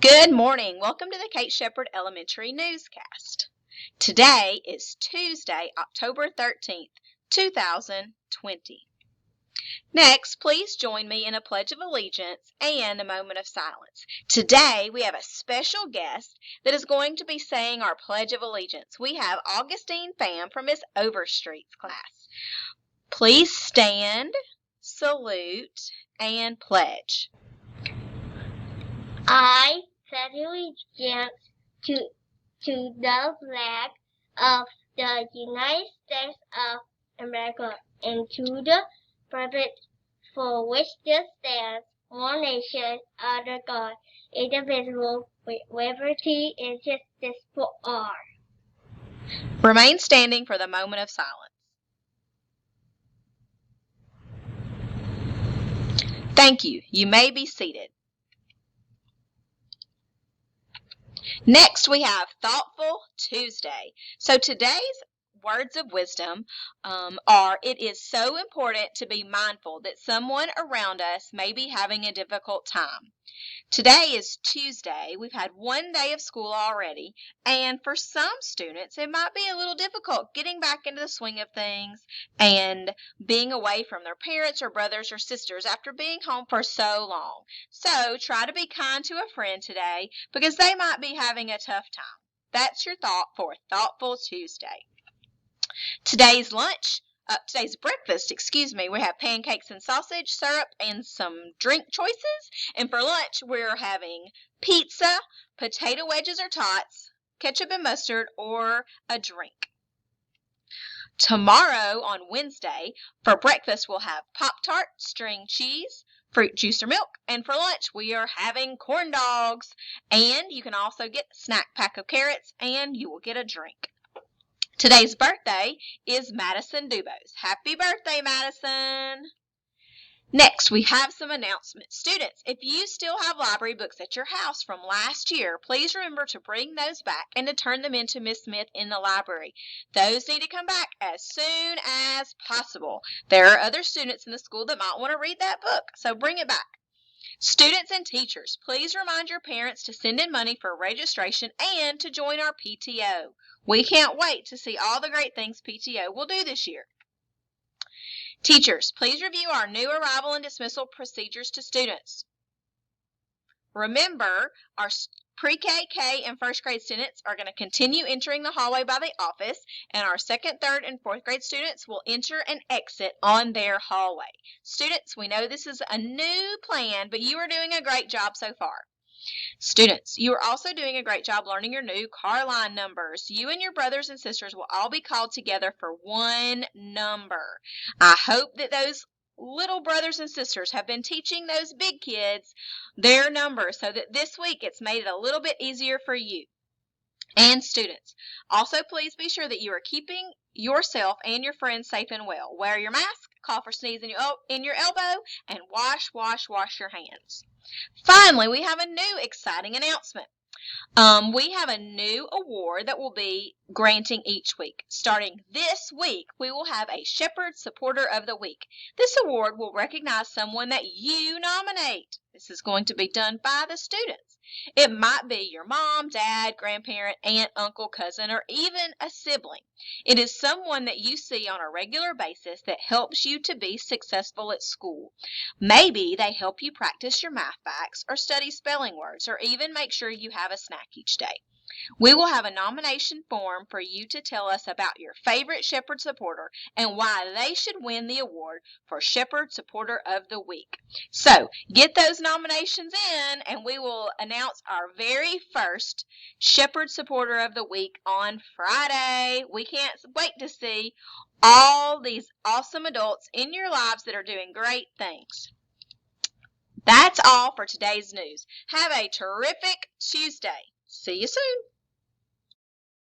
Good morning. Welcome to the Kate Shepherd Elementary Newscast. Today is Tuesday, October 13th, 2020. Next, please join me in a Pledge of Allegiance and a moment of silence. Today, we have a special guest that is going to be saying our Pledge of Allegiance. We have Augustine Pham from Miss Overstreet's class. Please stand, salute, and pledge. I pledge allegiance to the flag of the United States of America and to the republic for which it stands, one nation, under God, indivisible, with liberty and justice for all. Remain standing for the moment of silence. Thank you. You may be seated. Next, we have Thoughtful Tuesday. So today's words of wisdom are, it is so important to be mindful that someone around us may be having a difficult time. Today is Tuesday. We've had one day of school already, and for some students, it might be a little difficult getting back into the swing of things and being away from their parents or brothers or sisters after being home for so long. So try to be kind to a friend today because they might be having a tough time. That's your thought for Thoughtful Tuesday. Today's breakfast, we have pancakes and sausage, syrup, and some drink choices. And for lunch, we're having pizza, potato wedges or tots, ketchup and mustard, or a drink. Tomorrow, on Wednesday, for breakfast, we'll have Pop-Tart, string cheese, fruit juice or milk, and for lunch, we are having corn dogs. And you can also get a snack pack of carrots, and you will get a drink. Today's birthday is Madison Dubose. Happy birthday, Madison! Next, we have some announcements. Students, if you still have library books at your house from last year, please remember to bring those back and to turn them into Miss Smith in the library. Those need to come back as soon as possible. There are other students in the school that might want to read that book, so bring it back. Students and teachers, please remind your parents to send in money for registration and to join our PTO. We can't wait to see all the great things PTO will do this year. Teachers, please review our new arrival and dismissal procedures to students. Remember, our pre-K, K, and first grade students are going to continue entering the hallway by the office, and our second, third, and fourth grade students will enter and exit on their hallway. Students, we know this is a new plan, but you are doing a great job so far. Students, you are also doing a great job learning your new car line numbers. You and your brothers and sisters will all be called together for one number. I hope that those little brothers and sisters have been teaching those big kids their numbers so that this week it's made it a little bit easier for you. And students, also please be sure that you are keeping yourself and your friends safe and well. Wear your mask, cough or sneeze in your elbow, and wash your hands. Finally, we have a new exciting announcement. We have a new award that we'll be granting each week. Starting this week, we will have a Shepherd Supporter of the Week. This award will recognize someone that you nominate. This is going to be done by the students. It might be your mom, dad, grandparent, aunt, uncle, cousin, or even a sibling. It is someone that you see on a regular basis that helps you to be successful at school. Maybe they help you practice your math facts or study spelling words or even make sure you have a snack each day. We will have a nomination form for you to tell us about your favorite Shepherd supporter and why they should win the award for Shepherd Supporter of the Week. So get those nominations in and we will announce our very first Shepherd Supporter of the Week on Friday. We can't wait to see all these awesome adults in your lives that are doing great things. That's all for today's news. Have a terrific Tuesday. See you soon.